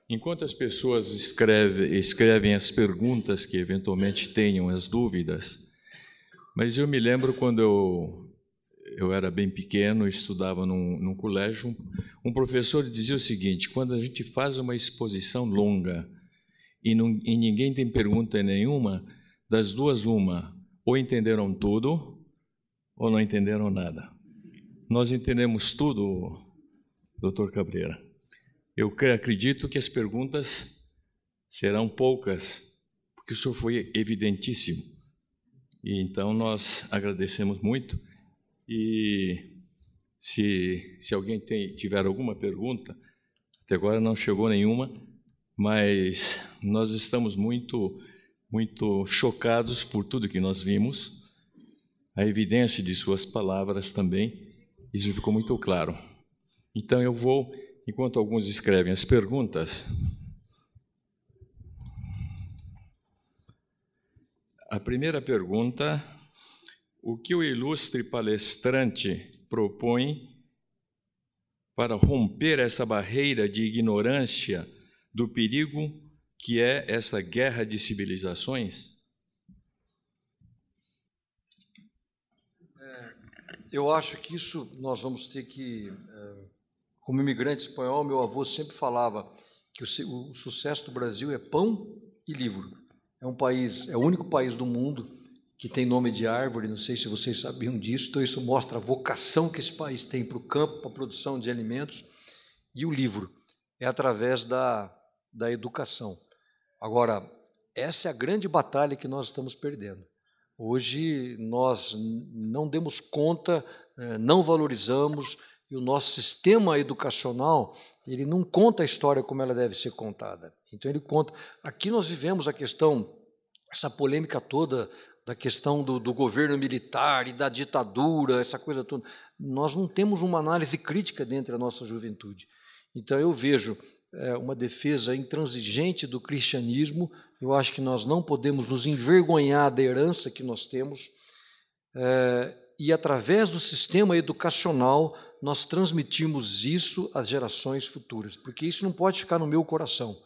Enquanto as pessoas escrevem as perguntas que eventualmente tenham, as dúvidas, mas eu me lembro quando eu era bem pequeno, estudava num colégio, um professor dizia o seguinte: quando a gente faz uma exposição longa e ninguém tem pergunta nenhuma, das duas uma, ou entenderam tudo ou não entenderam nada. Nós entendemos tudo, doutor Cabreira. Eu acredito que as perguntas serão poucas, porque o senhor foi evidentíssimo. E então nós agradecemos muito. E se alguém tiver alguma pergunta, até agora não chegou nenhuma, mas nós estamos muito chocados por tudo que nós vimos, a evidência de suas palavras também, isso ficou muito claro. Então eu vou, enquanto alguns escrevem as perguntas, a primeira pergunta: o que o ilustre palestrante propõe para romper essa barreira de ignorância do perigo que é essa guerra de civilizações? Eu acho que isso nós vamos ter que, como imigrante espanhol, meu avô sempre falava que o sucesso do Brasil é pão e livro. É o único país do mundo que tem nome de árvore, não sei se vocês sabiam disso, então isso mostra a vocação que esse país tem para o campo, para a produção de alimentos, e o livro é através da educação. Agora, essa é a grande batalha que nós estamos perdendo. Hoje nós não demos conta, não valorizamos, e o nosso sistema educacional, ele não conta a história como ela deve ser contada. Então ele conta, aqui nós vivemos a questão, essa polêmica toda, da questão do governo militar e da ditadura, essa coisa toda. Nós não temos uma análise crítica dentro da nossa juventude. Então eu vejo uma defesa intransigente do cristianismo. Eu acho que nós não podemos nos envergonhar da herança que nós temos, e através do sistema educacional nós transmitimos isso às gerações futuras, porque isso não pode ficar no meu coração.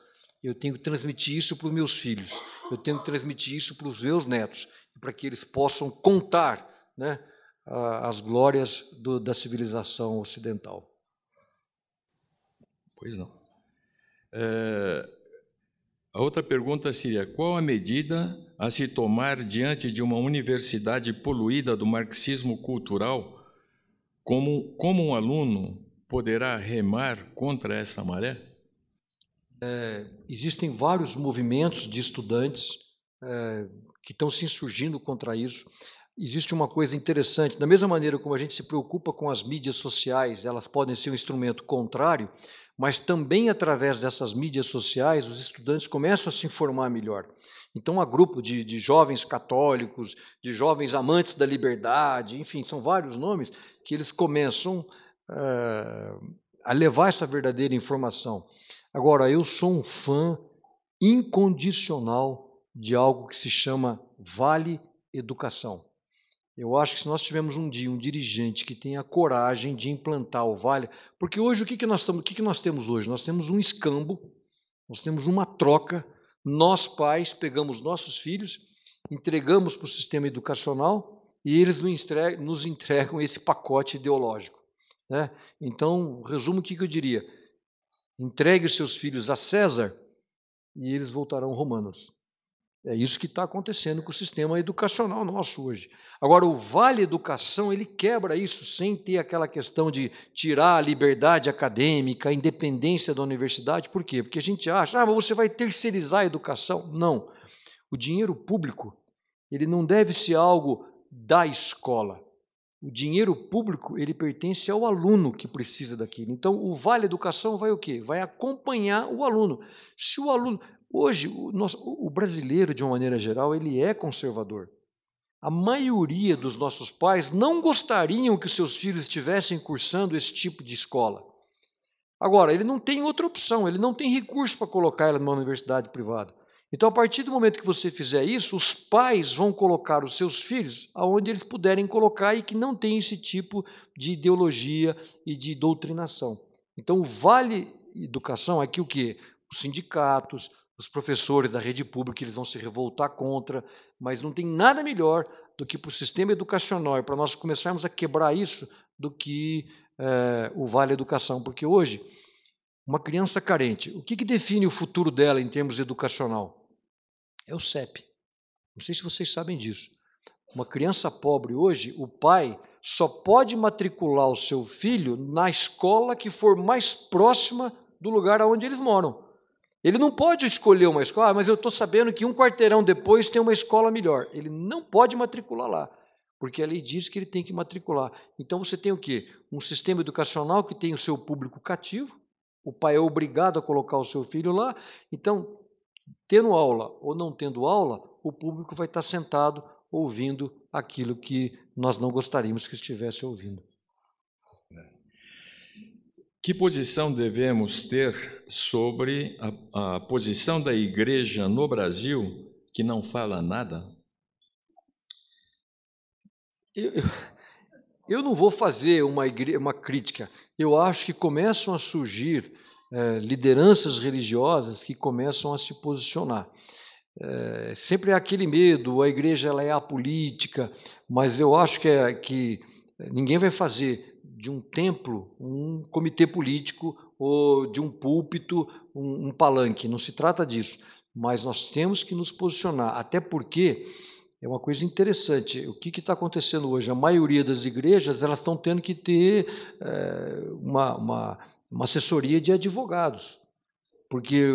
Eu tenho que transmitir isso para os meus filhos, eu tenho que transmitir isso para os meus netos, para que eles possam contar, né, as glórias da civilização ocidental. Pois não. A outra pergunta seria: qual a medida a se tomar diante de uma universidade poluída do marxismo cultural? Como um aluno poderá remar contra essa maré? Existem vários movimentos de estudantes que estão se insurgindo contra isso. Existe uma coisa interessante: da mesma maneira como a gente se preocupa com as mídias sociais, elas podem ser um instrumento contrário, mas também através dessas mídias sociais os estudantes começam a se informar melhor. Então há grupo de jovens católicos, de jovens amantes da liberdade, enfim, são vários nomes que eles começam a levar essa verdadeira informação. Agora, eu sou um fã incondicional de algo que se chama Vale Educação. Eu acho que se nós tivermos um dia um dirigente que tenha a coragem de implantar o Vale, porque hoje o que nós temos hoje? Nós temos um escambo, nós temos uma troca. Nós pais pegamos nossos filhos, entregamos para o sistema educacional e eles nos entregam esse pacote ideológico, né? Então, resumo, o que eu diria: entregue os seus filhos a César e eles voltarão romanos. É isso que está acontecendo com o sistema educacional nosso hoje. Agora, o Vale Educação, ele quebra isso sem ter aquela questão de tirar a liberdade acadêmica, a independência da universidade. Por quê? Porque a gente acha, mas você vai terceirizar a educação. Não. O dinheiro público, ele não deve ser algo da escola. O dinheiro público, ele pertence ao aluno que precisa daquilo. Então, o Vale Educação vai o quê? Vai acompanhar o aluno. Se o aluno... Hoje, o brasileiro, de uma maneira geral, ele é conservador. A maioria dos nossos pais não gostariam que os seus filhos estivessem cursando esse tipo de escola. Agora, ele não tem outra opção, ele não tem recurso para colocar ela numa universidade privada. Então, a partir do momento que você fizer isso, os pais vão colocar os seus filhos aonde eles puderem colocar e que não tem esse tipo de ideologia e de doutrinação. Então, o Vale Educação aqui o quê? os sindicatos, os professores da rede pública, eles vão se revoltar contra, mas não tem nada melhor do que para o sistema educacional e para nós começarmos a quebrar isso do que o Vale Educação, porque hoje, uma criança carente, o que define o futuro dela em termos educacional? É o CEP. Não sei se vocês sabem disso. Uma criança pobre hoje, o pai só pode matricular o seu filho na escola que for mais próxima do lugar onde eles moram. Ele não pode escolher uma escola, mas eu estou sabendo que um quarteirão depois tem uma escola melhor. Ele não pode matricular lá, porque a lei diz que ele tem que matricular. Então você tem o quê? Um sistema educacional que tem o seu público cativo, o pai é obrigado a colocar o seu filho lá, então, tendo aula ou não tendo aula, o público vai estar sentado ouvindo aquilo que nós não gostaríamos que estivesse ouvindo. Que posição devemos ter sobre a posição da igreja no Brasil que não fala nada? Eu não vou fazer uma crítica. Eu acho que começam a surgir lideranças religiosas que começam a se posicionar. Sempre há aquele medo, a igreja ela é apolítica, mas eu acho que ninguém vai fazer de um templo um comitê político ou de um púlpito um palanque, não se trata disso, mas nós temos que nos posicionar, até porque é uma coisa interessante, o que está acontecendo hoje? A maioria das igrejas elas estão tendo que ter uma assessoria de advogados, porque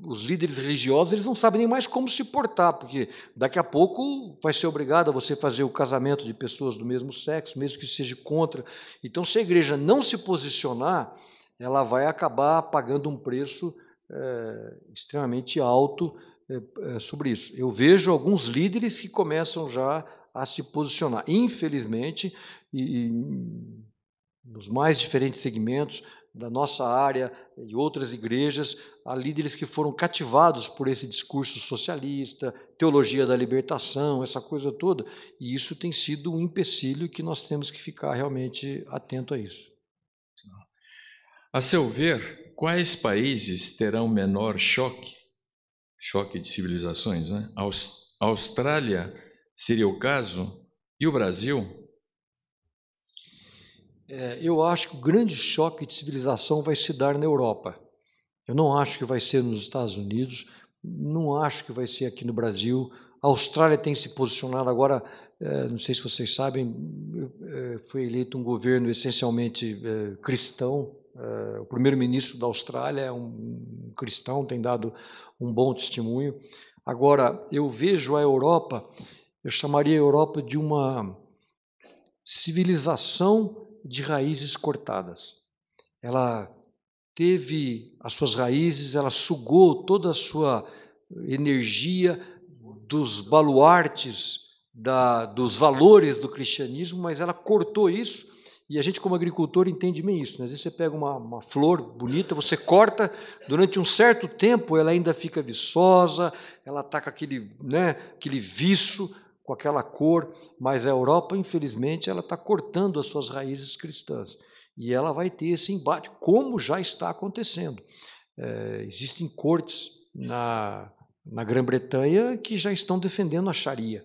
os líderes religiosos eles não sabem nem mais como se portar, porque daqui a pouco vai ser obrigado a você fazer o casamento de pessoas do mesmo sexo, mesmo que seja contra. Então, se a igreja não se posicionar, ela vai acabar pagando um preço extremamente alto sobre isso. Eu vejo alguns líderes que começam já a se posicionar, infelizmente, e nos mais diferentes segmentos da nossa área e outras igrejas, há líderes que foram cativados por esse discurso socialista, teologia da libertação, essa coisa toda, e isso tem sido um empecilho que nós temos que ficar realmente atento a isso. A seu ver, quais países terão menor choque de civilizações, né? A Austrália seria o caso, e o Brasil? Eu acho que o grande choque de civilização vai se dar na Europa. Eu não acho que vai ser nos Estados Unidos, não acho que vai ser aqui no Brasil. A Austrália tem se posicionado agora, não sei se vocês sabem, foi eleito um governo essencialmente cristão. O primeiro-ministro da Austrália é um cristão, tem dado um bom testemunho. Agora, eu vejo a Europa, eu chamaria a Europa de uma civilização de raízes cortadas. Ela teve as suas raízes, ela sugou toda a sua energia dos baluartes, dos valores do cristianismo, mas ela cortou isso, e a gente como agricultor entende bem isso, né? Às vezes você pega uma flor bonita, você corta, durante um certo tempo ela ainda fica viçosa, ela está com aquele viço, com aquela cor, mas a Europa, infelizmente, ela está cortando as suas raízes cristãs. E ela vai ter esse embate, como já está acontecendo. Existem cortes na Grã-Bretanha que já estão defendendo a Sharia,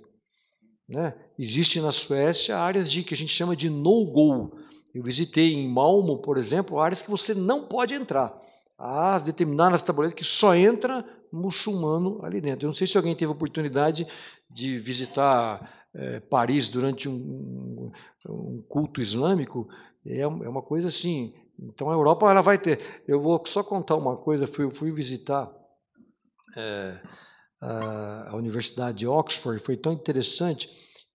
né? Existe na Suécia áreas que a gente chama de no-go. Eu visitei em Malmo, por exemplo, áreas que você não pode entrar. Há determinadas tabuleiras que só entra muçulmano ali dentro. Eu não sei se alguém teve a oportunidade de visitar Paris durante um culto islâmico, é uma coisa assim. Então a Europa ela vai ter. Eu vou só contar uma coisa. Fui visitar a Universidade de Oxford. Foi tão interessante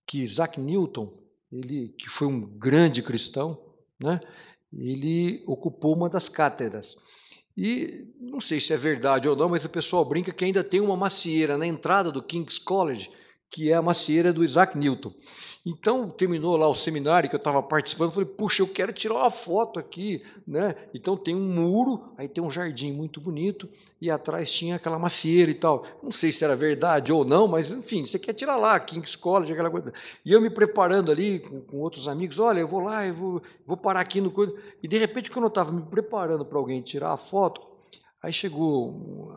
que Isaac Newton, ele que foi um grande cristão, né? Ele ocupou uma das cátedras. E não sei se é verdade ou não, mas o pessoal brinca que ainda tem uma macieira na entrada do King's College, que é a macieira do Isaac Newton. Então, terminou lá o seminário que eu estava participando, eu falei, puxa, eu quero tirar uma foto aqui, né? Então tem um muro, aí tem um jardim muito bonito, e atrás tinha aquela macieira e tal. Não sei se era verdade ou não, mas enfim, você quer tirar lá, King's College, aquela coisa. E eu me preparando ali com outros amigos, olha, eu vou lá, eu vou parar aqui no coisa. E de repente, quando eu estava me preparando para alguém tirar a foto, Aí chegou,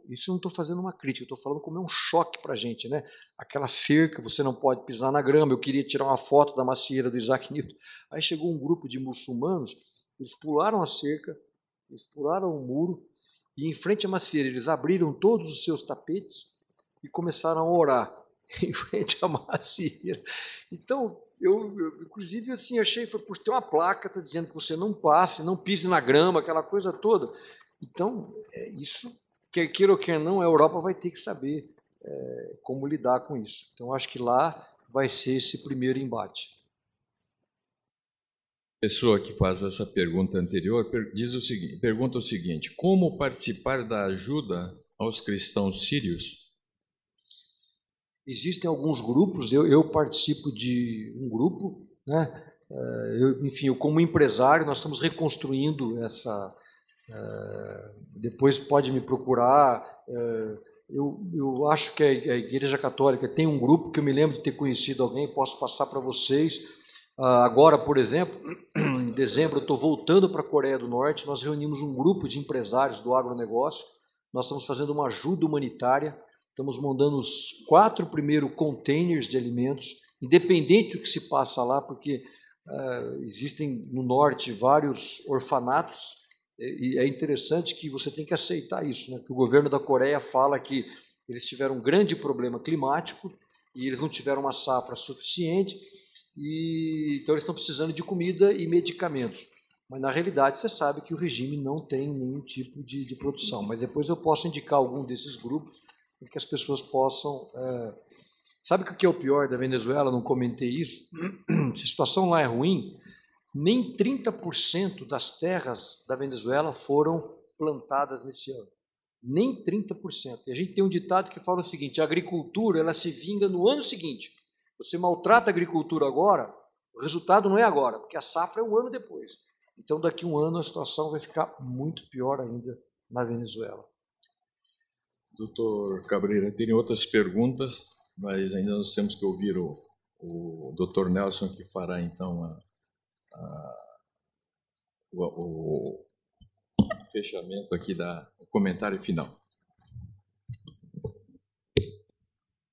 isso eu não estou fazendo uma crítica, estou falando como é um choque para a gente, né? Aquela cerca, você não pode pisar na grama, eu queria tirar uma foto da macieira do Isaac Newton. Aí chegou um grupo de muçulmanos, eles pularam a cerca, eles pularam o muro, e em frente à macieira eles abriram todos os seus tapetes e começaram a orar em frente à macieira. Então, eu inclusive, assim, achei, foi por ter uma placa, está dizendo que você não passe, não pise na grama, aquela coisa toda. Então, isso, quer queira ou quer não, a Europa vai ter que saber como lidar com isso. Então, acho que lá vai ser esse primeiro embate. A pessoa que faz essa pergunta anterior pergunta o seguinte: como participar da ajuda aos cristãos sírios? Existem alguns grupos, eu participo de um grupo, né? Enfim, eu como empresário, nós estamos reconstruindo essa... depois pode me procurar. Eu acho que a Igreja Católica tem um grupo que eu me lembro de ter conhecido alguém, posso passar para vocês. Agora, por exemplo, em dezembro, eu estou voltando para a Coreia do Norte, nós reunimos um grupo de empresários do agronegócio, nós estamos fazendo uma ajuda humanitária, estamos montando os 4 primeiros containers de alimentos, independente do que se passa lá, porque existem no norte vários orfanatos, e é interessante que você tem que aceitar isso, né? Que o governo da Coreia fala que eles tiveram um grande problema climático e eles não tiveram uma safra suficiente, então eles estão precisando de comida e medicamentos. Mas, na realidade, você sabe que o regime não tem nenhum tipo de produção. Mas depois eu posso indicar algum desses grupos para que as pessoas possam... Sabe o que é o pior da Venezuela? Não comentei isso. Se a situação lá é ruim, nem 30% das terras da Venezuela foram plantadas nesse ano. Nem 30%. E a gente tem um ditado que fala o seguinte: a agricultura ela se vinga no ano seguinte. Você maltrata a agricultura agora, o resultado não é agora, porque a safra é um ano depois. Então, daqui a um ano, a situação vai ficar muito pior ainda na Venezuela. Doutor Cabreira, tem outras perguntas, mas ainda nós temos que ouvir o doutor Nelson, que fará, então, o fechamento aqui o comentário final.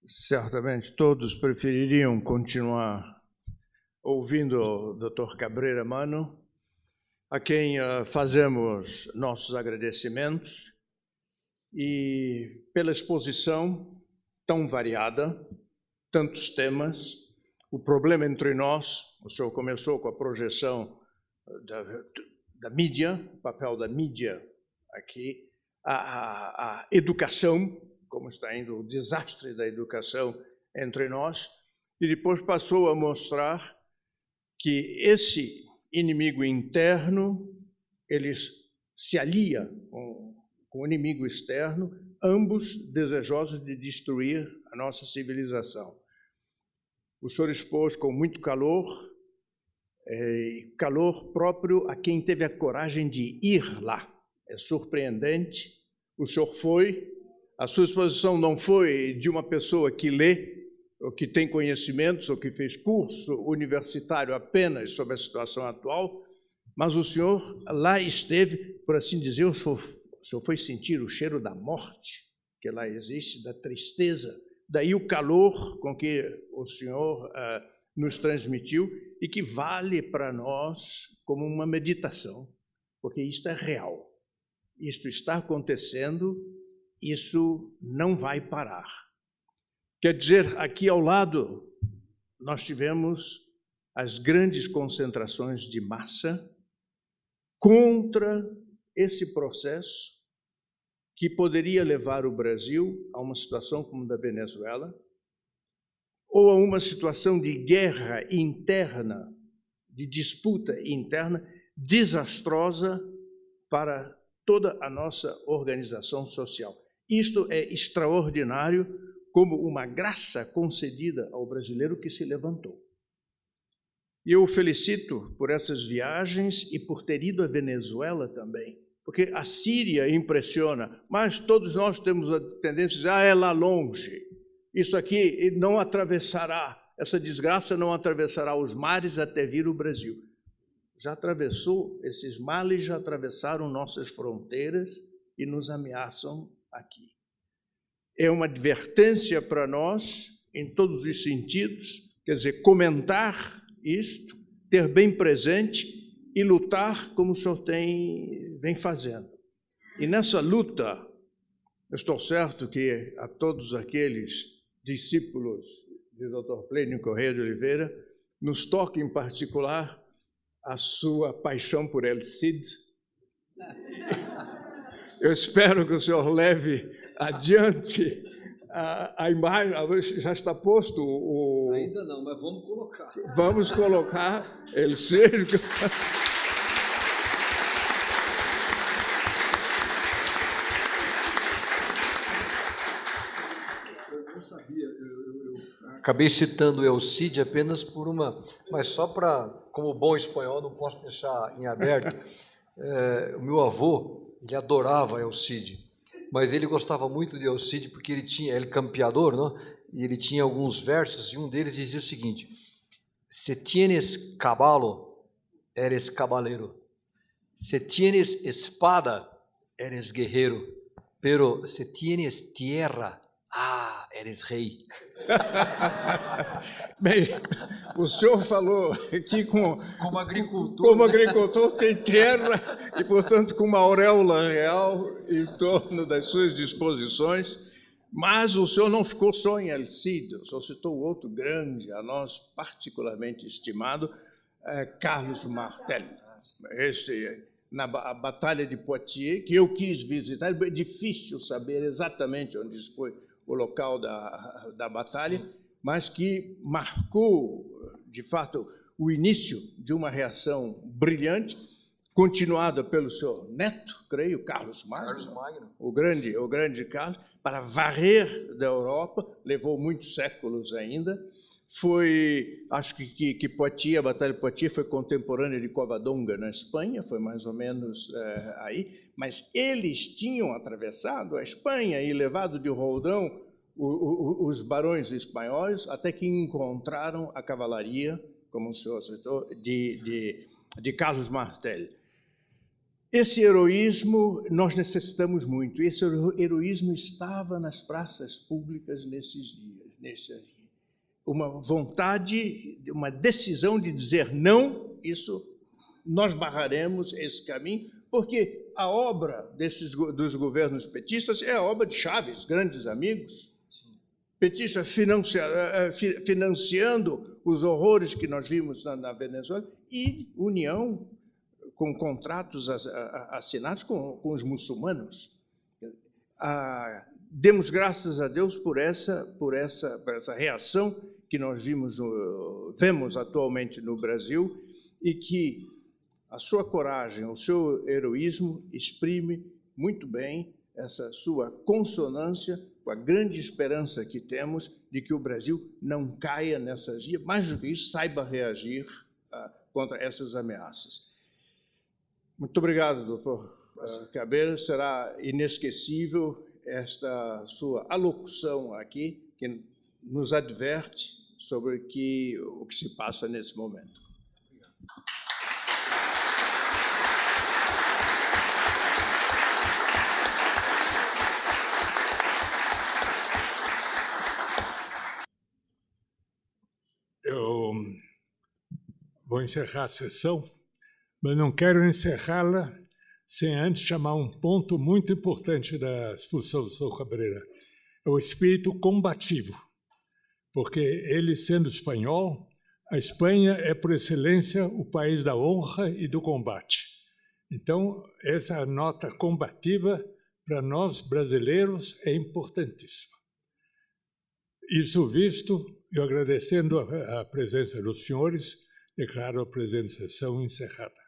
Certamente todos prefeririam continuar ouvindo o Dr. Cabreira Mano, a quem fazemos nossos agradecimentos, e pela exposição tão variada, tantos temas, o problema entre nós. O senhor começou com a projeção da mídia, o papel da mídia aqui, a educação, como está indo o desastre da educação entre nós, e depois passou a mostrar que esse inimigo interno, ele se alia com o inimigo externo, ambos desejosos de destruir a nossa civilização. O senhor expôs com muito calor, calor próprio a quem teve a coragem de ir lá. É surpreendente. O senhor foi. A sua exposição não foi de uma pessoa que lê, ou que tem conhecimentos, ou que fez curso universitário apenas sobre a situação atual, mas o senhor lá esteve, por assim dizer, o senhor foi sentir o cheiro da morte, que lá existe, da tristeza, daí o calor com que o senhor nos transmitiu e que vale para nós como uma meditação, porque isto é real, isto está acontecendo, isso não vai parar. Quer dizer, aqui ao lado nós tivemos as grandes concentrações de massa contra esse processo que poderia levar o Brasil a uma situação como a da Venezuela, ou a uma situação de guerra interna, de disputa interna, desastrosa para toda a nossa organização social. Isto é extraordinário, como uma graça concedida ao brasileiro que se levantou. E eu o felicito por essas viagens e por ter ido à Venezuela também, porque a Síria impressiona, mas todos nós temos a tendência de dizer, é lá longe, isso aqui não atravessará, essa desgraça não atravessará os mares até vir o Brasil. Já atravessou, esses males já atravessaram nossas fronteiras e nos ameaçam aqui. É uma advertência para nós, em todos os sentidos, quer dizer, comentar isto, ter bem presente e lutar como o senhor vem fazendo. E nessa luta, eu estou certo que a todos aqueles discípulos de Dr. Plínio Corrêa de Oliveira, nos toca em particular a sua paixão por El Cid. Eu espero que o senhor leve adiante a imagem. Já está posto o... Ainda não, mas vamos colocar. Vamos colocar El Cid. Acabei citando o El Cid apenas por uma... Mas só para, como bom espanhol, não posso deixar em aberto. O meu avô, ele adorava El Cid, mas ele gostava muito de El Cid porque ele campeador, não? E ele tinha alguns versos, e um deles dizia o seguinte: se tienes caballo, eres caballero. Se tienes espada, eres guerreiro. Pero se tienes tierra, eres rei. Bem, o senhor falou aqui como agricultor. Como agricultor tem terra e, portanto, com uma auréola real em torno das suas disposições, mas o senhor não ficou só em El Cid, o senhor citou outro grande, a nós particularmente estimado, Carlos Martel. Na Batalha de Poitiers, que eu quis visitar, é difícil saber exatamente onde isso foi o local da batalha, mas que marcou, de fato, o início de uma reação brilhante, continuada pelo seu neto, creio, Carlos Magno, o grande Carlos, para varrer da Europa, levou muitos séculos ainda. Acho que Poitiers, a Batalha de Poitiers foi contemporânea de Covadonga, na Espanha, foi mais ou menos aí, mas eles tinham atravessado a Espanha e levado de roldão os barões espanhóis até que encontraram a cavalaria, como o senhor citou, de Carlos Martel. Esse heroísmo nós necessitamos muito, esse heroísmo estava nas praças públicas nesses dias, uma vontade, uma decisão de dizer não, isso nós barraremos esse caminho, porque a obra dos governos petistas é a obra de Chávez, grandes amigos, petistas financiando os horrores que nós vimos na Venezuela, e união com contratos assinados com os muçulmanos. Demos graças a Deus por essa reação que nós vemos atualmente no Brasil, e que a sua coragem, o seu heroísmo exprime muito bem essa sua consonância com a grande esperança que temos de que o Brasil não caia nessas vias, mais do que isso, saiba reagir contra essas ameaças. Muito obrigado, doutor Cabrera. Será inesquecível esta sua alocução aqui, que nos adverte sobre o que se passa nesse momento. Eu vou encerrar a sessão, mas não quero encerrá-la sem antes chamar um ponto muito importante da exposição do Sr. Cabrera. É o espírito combativo, porque ele, sendo espanhol, a Espanha é, por excelência, o país da honra e do combate. Então, essa nota combativa, para nós brasileiros, é importantíssima. Isso visto, eu agradecendo a presença dos senhores, declaro a presente sessão encerrada.